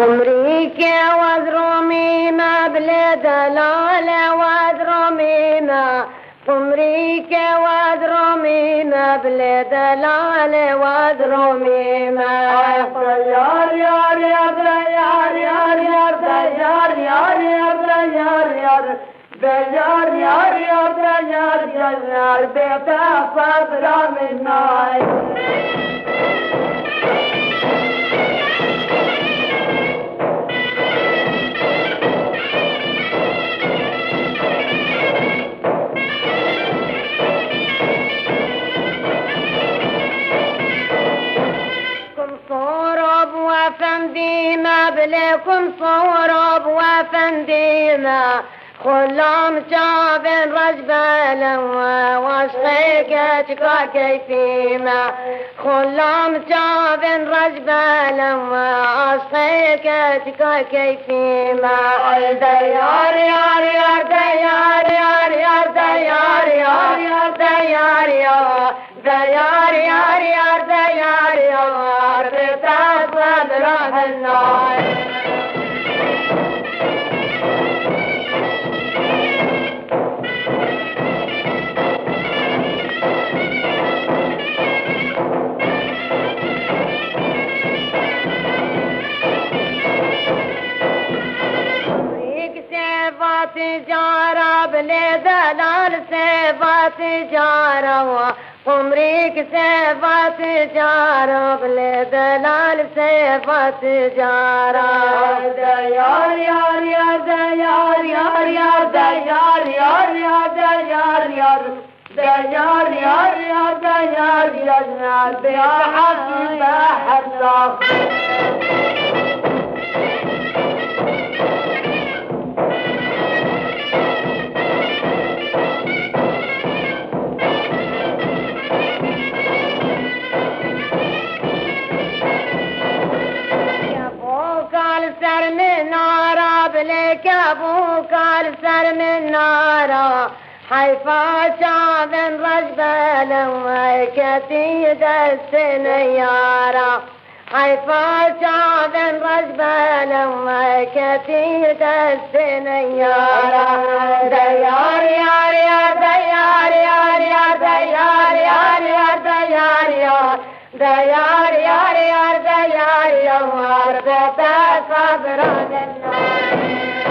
أمريكا وذرومينا بلدلالة وذرومينا، أمريكا وذرومينا بلدلالة وذرومينا. يار يار يار يار يار يار يار يار يار يار يار بيار يار يار يار يار بيتا صبر من ناي. وفندينا بليكم صورب وفندينا، خلام شابن رجبالا واشقيقتك كيفينا، خلام شابن رجبالا واشقيقتك كيفينا. ديار يار يار ديار يار يار ديار يار يار ديار يار ديار يار يار ديار يار بيتا صدر النار. تجارة بلدلال سيفا تجارة، أمريك سيفا تجارة بلدلال سيفا تجارة. ديار يار يار ديار يار يار ديار يار يار ديار يار ديار يار يار ديار يار بيحب بحب. سر من نارا بليك ابوك السر من نارا، حيفا شعبن رجبالا وكتيد السنيارة، حيفا شعبن رجبالا وكتيد السنيارة. ديار يار يار ديار يار يار ديار يار يار ديار يار ديار يار يار ديار يار بيتا صبر النار.